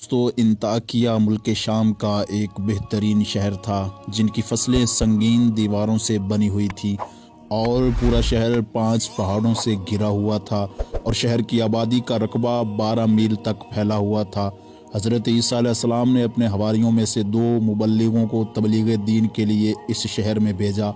दोस्तों इंताकिया मुल्क शाम का एक बेहतरीन शहर था जिनकी फसलें संगीन दीवारों से बनी हुई थी और पूरा शहर 5 पहाड़ों से घिरा हुआ था और शहर की आबादी का रकबा 12 मील तक फैला हुआ था। हज़रत ईसा अलैहिस्सलाम ने अपने हवारियों में से 2 मुबल्लिगों को तबलीग दीन के लिए इस शहर में भेजा।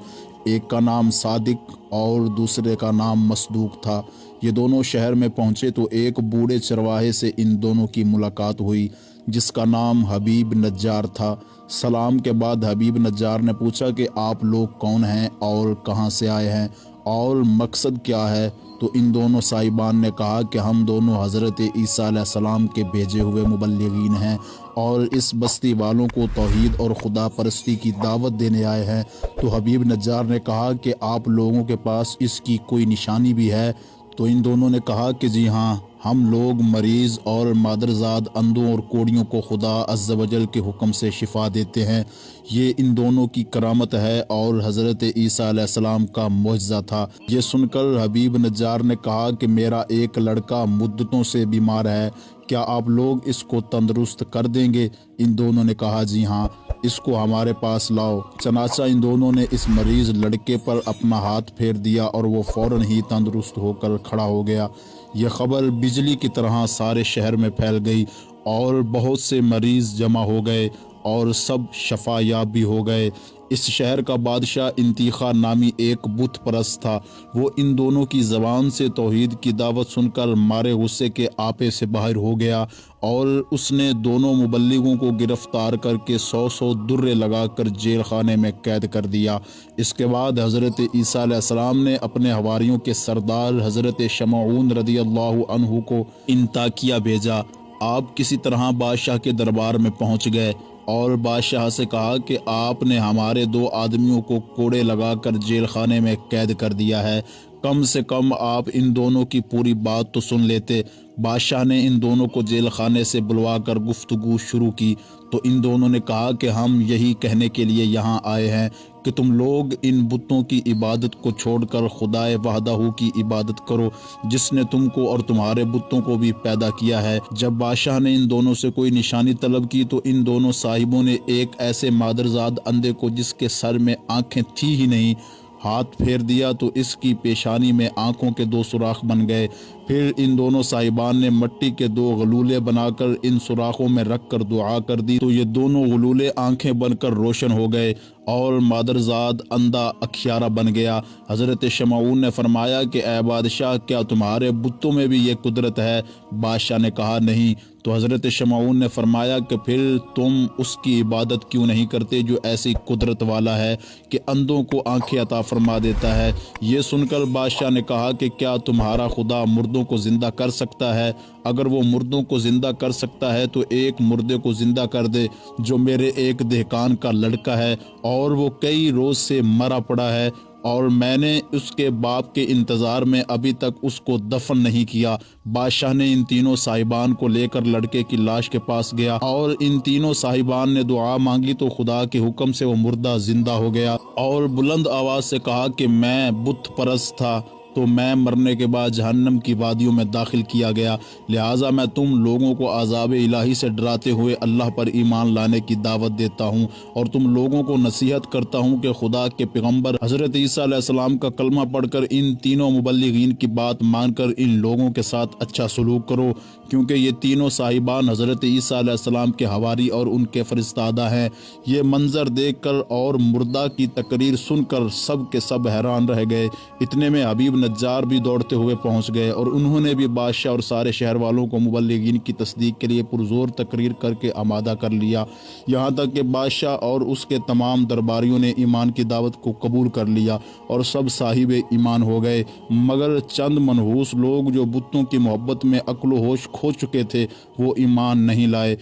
एक का नाम सादिक और दूसरे का नाम मसदूक था। ये दोनों शहर में पहुंचे तो एक बूढ़े चरवाहे से इन दोनों की मुलाकात हुई जिसका नाम हबीब नज्जार था। सलाम के बाद हबीब नज्जार ने पूछा कि आप लोग कौन हैं और कहां से आए हैं और मकसद क्या है। तो इन दोनों साहिबान ने कहा कि हम दोनों हज़रत ईसा अलैहिस्सलाम के भेजे हुए मुबल्लिगीन हैं और इस बस्ती वालों को तौहीद और खुदा परस्ती की दावत देने आए हैं। तो हबीब नज्जार ने कहा कि आप लोगों के पास इसकी कोई निशानी भी है। तो इन दोनों ने कहा कि जी हाँ, हम लोग मरीज़ और मादरजाद अंधों और कोड़ियों को खुदा अज़्ज़ वजल के हुक्म से शिफा देते हैं। ये इन दोनों की करामत है और हज़रत ईसा अलैहिस्सलाम का मुअज्ज़ा था। ये सुनकर हबीब नज्जार ने कहा कि मेरा एक लड़का मुद्दतों से बीमार है, क्या आप लोग इसको तंदुरुस्त कर देंगे। इन दोनों ने कहा जी हाँ, इसको हमारे पास लाओ। चनाचा इन दोनों ने इस मरीज़ लड़के पर अपना हाथ फेर दिया और वो फ़ौरन ही तंदुरुस्त होकर खड़ा हो गया। यह खबर बिजली की तरह सारे शहर में फैल गई और बहुत से मरीज़ जमा हो गए और सब शफा याब भी हो गए। इस शहर का बादशाह इंतिखा नामी एक बुत परस्त था। वो इन दोनों की ज़बान से तौहीद की दावत सुनकर मारे गुस्से के आपे से बाहर हो गया और उसने दोनों मुबल्लिगों को गिरफ्तार करके 100 दुर्रे लगाकर जेल खाने में कैद कर दिया। इसके बाद हज़रत ईसा अलैहिस्सलाम ने अपने हवारियों के सरदार हज़रत शमऊन रदियल्लाहु अन्हु को इंताकिया भेजा। आप किसी तरह बादशाह के दरबार में पहुंच गए और बादशाह से कहा कि आपने हमारे 2 आदमियों को कोड़े लगाकर जेल खाने में कैद कर दिया है, कम से कम आप इन दोनों की पूरी बात तो सुन लेते। बादशाह ने इन दोनों को जेल खाने से बुलवाकर गुफ्तगू शुरू की तो इन दोनों ने कहा कि हम यही कहने के लिए यहाँ आए हैं कि तुम लोग इन बुतों की इबादत को छोड़कर खुदाए वहदहू की इबादत करो जिसने तुमको और तुम्हारे बुतों को भी पैदा किया है। जब बादशाह ने इन दोनों से कोई निशानी तलब की तो इन दोनों साहिबों ने एक ऐसे मादरजाद अंधे को जिसके सर में आंखें थी ही नहीं हाथ फेर दिया तो इसकी पेशानी में आंखों के 2 सुराख बन गए। फिर इन दोनों साहिबान ने मिट्टी के 2 गलूले बनाकर इन सुराखों में रख कर दुआ कर दी तो ये दोनों गलूले आंखें बनकर रोशन हो गए और मादरजाद अंधा अखियारा बन गया। हज़रत शमऊन ने फरमाया कि ए बादशाह, क्या तुम्हारे बुतों में भी ये कुदरत है। बादशाह ने कहा नहीं। तो हज़रत शमऊन ने फरमाया कि फिर तुम उसकी इबादत क्यों नहीं करते जो ऐसी कुदरत वाला है कि अंधों को आंखें अता फरमा देता है। ये सुनकर बादशाह ने कहा कि क्या तुम्हारा खुदा मुर्दों को ज़िंदा कर सकता है। अगर वो मुर्दों को ज़िंदा कर सकता है तो एक मुर्दे को ज़िंदा कर दे जो मेरे एक दहकान का लड़का है और वो कई रोज़ से मरा पड़ा है और मैंने उसके बाप के इंतज़ार में अभी तक उसको दफन नहीं किया। बादशाह ने इन तीनों साहिबान को लेकर लड़के की लाश के पास गया और इन तीनों साहिबान ने दुआ मांगी तो खुदा के हुक्म से वो मुर्दा जिंदा हो गया और बुलंद आवाज़ से कहा कि मैं बुत परस्त था तो मैं मरने के बाद जहन्नम की वादियों में दाखिल किया गया, लिहाजा मैं तुम लोगों को अज़ाब इलाही से डराते हुए अल्लाह पर ईमान लाने की दावत देता हूँ और तुम लोगों को नसीहत करता हूँ कि खुदा के पैगम्बर हज़रत ईसा अलैहिस्सलाम का कलमा पढ़कर इन तीनों मुबल्लिगीन की बात मानकर इन लोगों के साथ अच्छा सलूक करो, क्योंकि ये तीनों साहिबान हज़रत ईसा अलैहिस्सलाम के हवारी और उनके फरिस्तादा हैं। ये मंजर देखकर और मुर्दा की तकरीर सुनकर सब के सब हैरान रह गए। इतने में हबीब नज्जार भी दौड़ते हुए पहुंच गए और उन्होंने भी बादशाह और सारे शहर वालों को मुबल्लिगीन की तस्दीक के लिए पुरजोर तकरीर करके आमादा कर लिया। यहाँ तक कि बादशाह और उसके तमाम दरबारियों ने ईमान की दावत को कबूल कर लिया और सब साहिब ईमान हो गए, मगर चंद मनहूस लोग जो बुतों की मोहब्बत में अक्ल होश खो चुके थे वो ईमान नहीं लाए।